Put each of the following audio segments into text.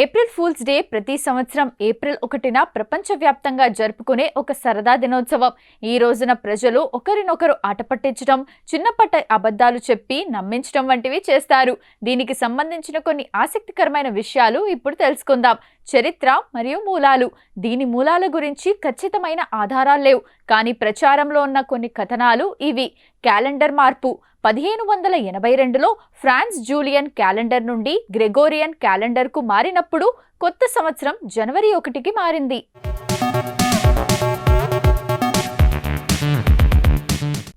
April fools day ప్రతి సంవత్సరం April 1న ప్రపంచవ్యాప్తంగా జరుపుకునే ఒక సరదా దినోత్సవం. ఈ రోజున ప్రజలు ఒకరినొకరు ఆట పట్టించడం, చిన్నపట్ట అబద్ధాలు చెప్పి నమ్మించడం వంటివి చేస్తారు. దీనికి సంబంధించిన కొన్ని ఆసక్తికరమైన విషయాలు ఇప్పుడు తెలుసుకుందాం. చరిత్ర మరియు మూలాలు. దీని మూలాల గురించి ఖచ్చితమైన ఆధారాలు లేవు, కానీ ప్రచారంలో ఉన్న కొన్ని కథనాలు ఇవి. క్యాలెండర్ మార్పు. 1582లో ఫ్రాన్స్ జూలియన్ క్యాలెండర్ నుండి గ్రెగోరియన్ క్యాలెండర్కు మారినప్పుడు కొత్త సంవత్సరం జనవరి 1కి మారింది.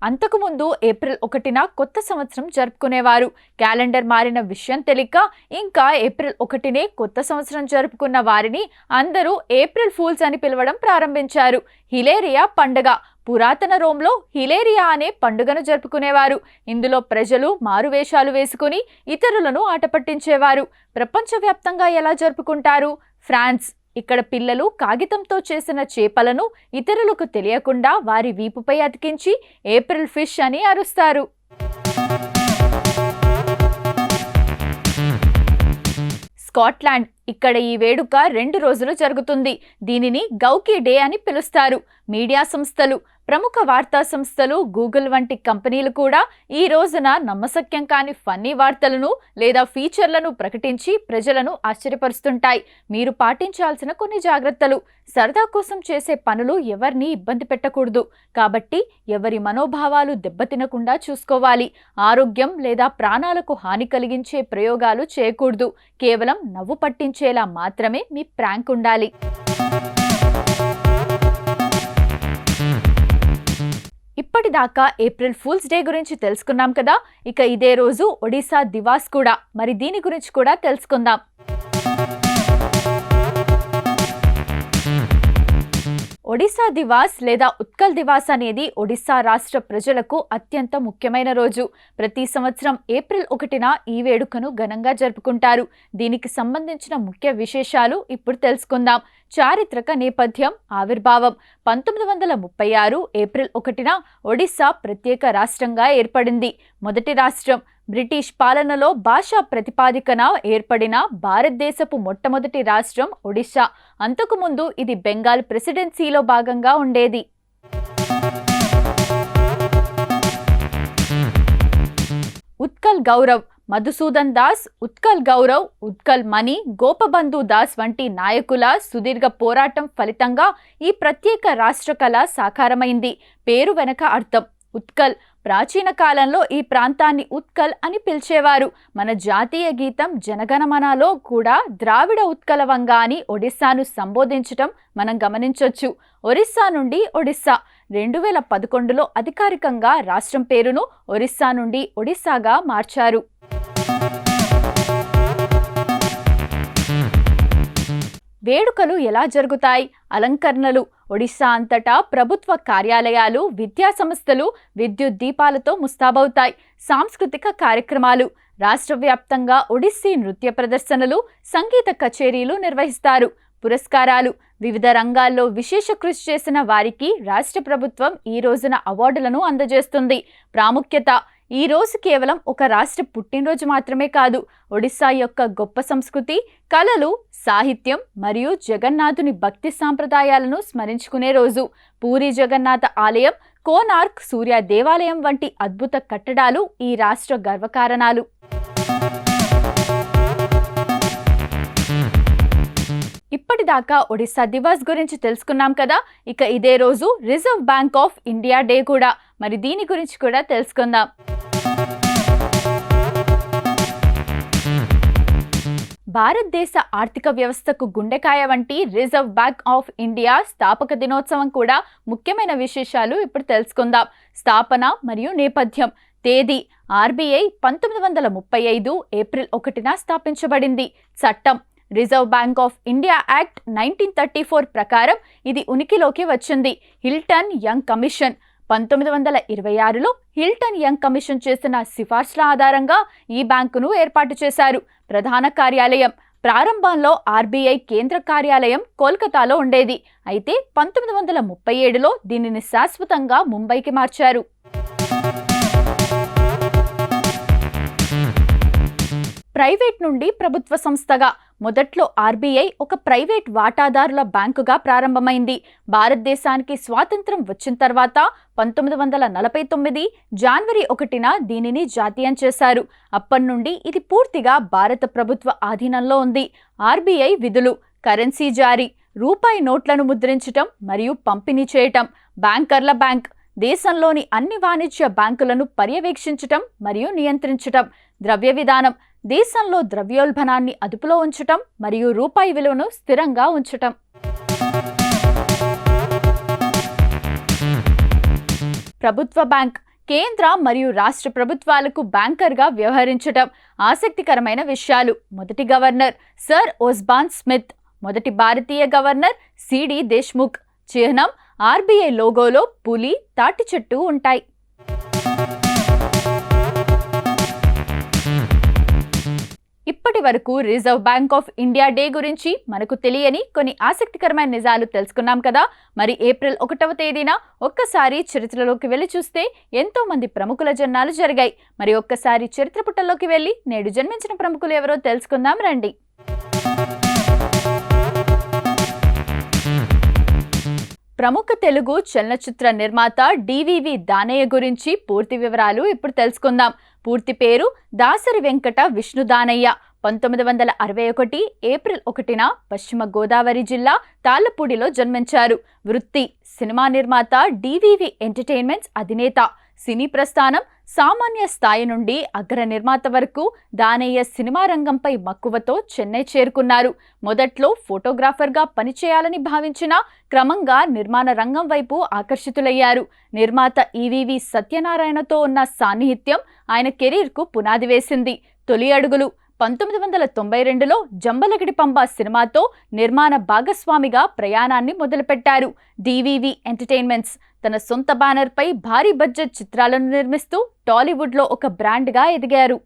అంతకుముందు ఏప్రిల్ 1న కొత్త సంవత్సరం జరుపుకునేవారు. క్యాలెండర్ మారిన విషయం తెలియక ఇంకా ఏప్రిల్ 1నే కొత్త సంవత్సరం జరుపుకున్న వారిని అందరూ ఏప్రిల్ ఫూల్స్ అని పిలవడం ప్రారంభించారు. హిలేరియా పండుగ. పురాతన రోమ్లో హిలేరియా అనే పండుగను జరుపుకునేవారు. ఇందులో ప్రజలు మారువేషాలు వేసుకుని ఇతరులను ఆట పట్టించేవారు. ప్రపంచవ్యాప్తంగా ఎలా జరుపుకుంటారు? ఫ్రాన్స్. ఇక్కడ పిల్లలు కాగితంతో చేసిన చేపలను ఇతరులకు తెలియకుండా వారి వీపుపై అతికించి ఏప్రిల్ ఫిష్ అని అరుస్తారు. స్కాట్లాండ్. ఇక్కడ ఈ వేడుక 2 రోజులు జరుగుతుంది. దీనిని గౌకీ డే అని పిలుస్తారు. మీడియా సంస్థలు. ప్రముఖ వార్తా సంస్థలు, గూగుల్ వంటి కంపెనీలు కూడా ఈ రోజున నమ్మశక్యం కాని ఫన్నీ వార్తలను లేదా ఫీచర్లను ప్రకటించి ప్రజలను ఆశ్చర్యపరుస్తుంటాయి. మీరు పాటించాల్సిన కొన్ని జాగ్రత్తలు. సరదా కోసం చేసే పనులు ఎవరిని ఇబ్బంది పెట్టకూడదు, కాబట్టి ఎవరి మనోభావాలు దెబ్బతినకుండా చూసుకోవాలి. ఆరోగ్యం లేదా ప్రాణాలకు హాని కలిగించే ప్రయోగాలు చేయకూడదు. కేవలం నవ్వు పట్టించేలా మాత్రమే మీ ప్రాంక్ ఉండాలి. ఇప్పటిదాకా ఏప్రిల్ ఫూల్స్ డే గురించి తెలుసుకున్నాం కదా. ఇక ఇదే రోజు ఒడిశా దివాస్ కూడా. మరి దీని గురించి కూడా తెలుసుకుందాం. ఒడిశా దివాస్ లేదా ఉత్కల్ దివాస్ అనేది ఒడిశా రాష్ట్ర ప్రజలకు అత్యంత ముఖ్యమైన రోజు. ప్రతి సంవత్సరం ఏప్రిల్ 1న ఈ వేడుకను ఘనంగా జరుపుకుంటారు. దీనికి సంబంధించిన ముఖ్య విశేషాలు ఇప్పుడు తెలుసుకుందాం. చారిత్రక నేపథ్యం. ఆవిర్భావం. 1936 ఏప్రిల్ 1న ఒడిశా ప్రత్యేక రాష్ట్రంగా ఏర్పడింది. మొదటి రాష్ట్రం. బ్రిటిష్ పాలనలో భాషా ప్రతిపాదికన ఏర్పడిన భారతదేశపు మొట్టమొదటి రాష్ట్రం ఒడిశా. అంతకుముందు ఇది బెంగాల్ ప్రెసిడెన్సీలో భాగంగా ఉండేది. ఉత్కల్ గౌరవ్. మధుసూదన్ దాస్, ఉత్కల్ గౌరవ్, ఉత్కల్ మణి, గోపబంధు దాస్ వంటి నాయకుల సుదీర్ఘ పోరాటం ఫలితంగా ఈ ప్రత్యేక రాష్ట్ర కళ సాకారమైంది. పేరు వెనక అర్థం. ఉత్కల్. ప్రాచీన కాలంలో ఈ ప్రాంతాన్ని ఉత్కల్ అని పిలిచేవారు. మన జాతీయ గీతం జనగణమనలో కూడా ద్రావిడ ఉత్కలవంగ అని ఒడిస్సాను సంబోధించటం మనం గమనించవచ్చు. ఒరిస్సా నుండి ఒడిస్సా. 2011లో అధికారికంగా రాష్ట్రం పేరును ఒరిస్సా నుండి ఒడిస్సాగా మార్చారు. వేడుకలు ఎలా జరుగుతాయి? అలంకరణలు. ఒడిశా అంతటా ప్రభుత్వ కార్యాలయాలు, విద్యా సంస్థలు విద్యుత్ దీపాలతో ముస్తాబవుతాయి. సాంస్కృతిక కార్యక్రమాలు. రాష్ట్ర వ్యాప్తంగా ఒడిస్సీ నృత్య ప్రదర్శనలు, సంగీత కచేరీలు నిర్వహిస్తారు. పురస్కారాలు. వివిధ రంగాల్లో విశేష కృషి చేసిన వారికి రాష్ట్ర ప్రభుత్వం ఈ రోజున అవార్డులను అందజేస్తుంది. ప్రాముఖ్యత. ఈ రోజు కేవలం ఒక రాష్ట్ర పుట్టినరోజు మాత్రమే కాదు, ఒడిశా యొక్క గొప్ప సంస్కృతి, కళలు, సాహిత్యం మరియు జగన్నాథుని భక్తి సాంప్రదాయాలను స్మరించుకునే రోజు. పూరి జగన్నాథ ఆలయం, కోనార్క్ సూర్య దేవాలయం వంటి అద్భుత కట్టడాలు ఈ రాష్ట్ర గర్వకారణాలు. ఇప్పటిదాకా ఒడిశా దివాస్ గురించి తెలుసుకున్నాం కదా. ఇక ఇదే రోజు reserve Bank of India day కూడా. మరి దీని గురించి కూడా తెలుసుకుందాం. భారతదేశ ఆర్థిక వ్యవస్థకు గుండెకాయ వంటి రిజర్వ్ బ్యాంక్ ఆఫ్ ఇండియా స్థాపక దినోత్సవం కూడా ముఖ్యమైన విశేషాలు ఇప్పుడు తెలుసుకుందాం. స్థాపన మరియు నేపథ్యం. తేదీ. ఆర్బీఐ 1935 ఏప్రిల్ 1న స్థాపించబడింది. చట్టం. Reserve Bank of India Act 1934 ప్రకారం ఇది ఉనికిలోకి వచ్చింది. Hilton Young Commission. 1926లో హిల్టన్ యంగ్ కమిషన్ చేసిన సిఫార్సుల ఆధారంగా ఈ బ్యాంకును ఏర్పాటు చేశారు. ప్రధాన కార్యాలయం. ప్రారంభంలో ఆర్బీఐ కేంద్ర కార్యాలయం కోల్కతాలో ఉండేది. అయితే 1937లో దీనిని శాశ్వతంగా ముంబైకి మార్చారు. ప్రైవేట్ నుండి ప్రభుత్వ సంస్థగా మొదట్లో ఆర్బీఐ ఒక ప్రైవేట్ వాటాదారుల బ్యాంకుగా ప్రారంభమైంది. భారతదేశానికి స్వాతంత్రం వచ్చిన తర్వాత 1949 జనవరి 1న దీనిని జాతీయం చేశారు. అప్పటి నుండి ఇది పూర్తిగా భారత ప్రభుత్వ ఆధీనంలో ఉంది. ఆర్బీఐ విధులు: కరెన్సీ జారీ, రూపాయి నోట్లను ముద్రించటం మరియు పంపిణీ చేయటం. బ్యాంకర్ల బ్యాంక్: దేశంలోని అన్ని వాణిజ్య బ్యాంకులను పర్యవేక్షించటం మరియు నియంత్రించటం. ద్రవ్య విధానం: దేశంలో ద్రవ్యోల్బణాన్ని అదుపులో ఉంచటం మరియు రూపాయి విలువను స్థిరంగా ఉంచటం. ప్రభుత్వ బ్యాంక్: కేంద్ర మరియు రాష్ట్ర ప్రభుత్వాలకు బ్యాంకర్గా వ్యవహరించటం. ఆసక్తికరమైన విషయాలు: మొదటి గవర్నర్ సర్ ఓస్బాన్ స్మిత్, మొదటి భారతీయ గవర్నర్ సిడి దేశ్ముఖ్. చిహ్నం: ఆర్బీఐ లోగోలో పులి, తాటి చెట్టు ఉంటాయి. ఇప్పటి వరకు reserve Bank of India day గురించి మనకు తెలియని కొన్ని ఆసక్తికరమైన నిజాలు తెలుసుకున్నాం కదా. మరి ఏప్రిల్ 1వ తేదీన ఒక్కసారి చరిత్రలోకి వెళ్ళి చూస్తే ఎంతో మంది ప్రముఖుల జన్మాలు జరిగాయి. మరి ఒక్కసారి చరిత్ర పుటల్లోకి వెళ్ళి నేడు జన్మించిన ప్రముఖులు ఎవరో తెలుసుకుందాం రండి. ప్రముఖ తెలుగు చలనచిత్ర నిర్మాత డివివి దానయ్య గురించి పూర్తి వివరాలు ఇప్పుడు తెలుసుకుందాం. పూర్తి పేరు దాసరి వెంకట విష్ణు దానయ్య. 1961 ఏప్రిల్ 1న పశ్చిమ గోదావరి జిల్లా తాళ్లపూడిలో జన్మించారు. వృత్తి: సినిమా నిర్మాత, డివివి ఎంటర్టైన్మెంట్స్ అధినేత. సినీ ప్రస్థానం: సామాన్య స్థాయి నుండి అగ్ర నిర్మాత వరకు దానయ్య సినిమా రంగంపై మక్కువతో చెన్నై చేరుకున్నారు. మొదట్లో ఫోటోగ్రాఫర్గా పనిచేయాలని భావించినా క్రమంగా నిర్మాణ రంగం వైపు ఆకర్షితులయ్యారు. నిర్మాత ఈవీవి సత్యనారాయణతో ఉన్న సాన్నిహిత్యం ఆయన కెరీర్కు పునాది వేసింది. తొలి అడుగులు: 1992లో జంబలగడి పంబ సినిమాతో నిర్మాణ భాగస్వామిగా ప్రయాణాన్ని మొదలుపెట్టారు. డివివి ఎంటర్టైన్మెంట్స్ తన సొంత బ్యానర్పై భారీ బడ్జెట్ చిత్రాలను నిర్మిస్తూ టాలీవుడ్లో ఒక బ్రాండ్గా ఎదిగారు.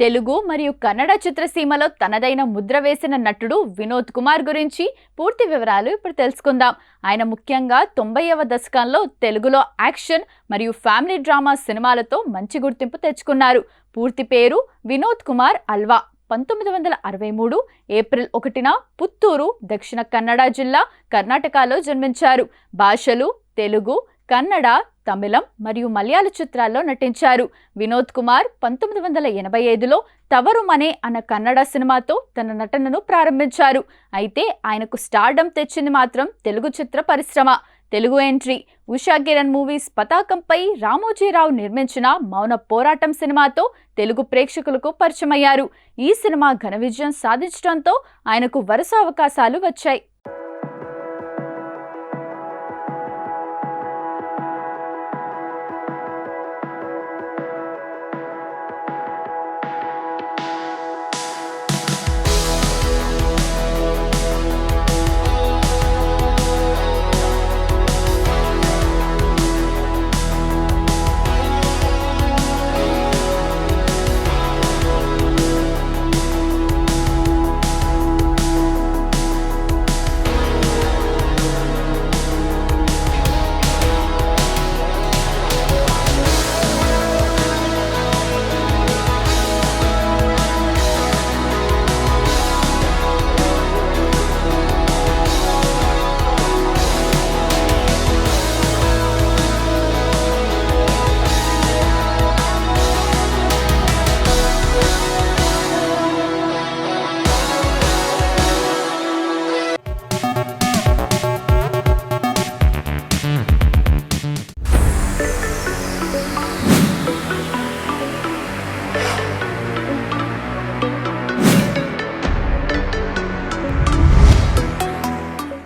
తెలుగు మరియు కన్నడ చిత్రసీమలో తనదైన ముద్ర వేసిన నటుడు వినోద్ కుమార్ గురించి పూర్తి వివరాలు ఇప్పుడు తెలుసుకుందాం. ఆయన ముఖ్యంగా 90వ దశకంలో తెలుగులో యాక్షన్ మరియు ఫ్యామిలీ డ్రామా సినిమాలతో మంచి గుర్తింపు తెచ్చుకున్నారు. పూర్తి పేరు వినోద్ కుమార్ అల్వా. 1963 ఏప్రిల్ 1న పుత్తూరు, దక్షిణ కన్నడ జిల్లా, కర్ణాటకలో జన్మించారు. భాషలు: తెలుగు, కన్నడ, తమిళం మరియు మలయాళ చిత్రాల్లో నటించారు. వినోద్ కుమార్ 1985లో తవరు మనే అన్న కన్నడ సినిమాతో తన నటనను ప్రారంభించారు. అయితే ఆయనకు స్టార్డమ్ తెచ్చింది మాత్రం తెలుగు చిత్ర పరిశ్రమ. తెలుగు ఎంట్రీ: ఉషా కిరణ్ మూవీస్ పతాకంపై రామోజీరావు నిర్మించిన మౌన పోరాటం సినిమాతో తెలుగు ప్రేక్షకులకు పరిచయమయ్యారు. ఈ సినిమా ఘన విజయం సాధించడంతో ఆయనకు వరుస అవకాశాలు వచ్చాయి.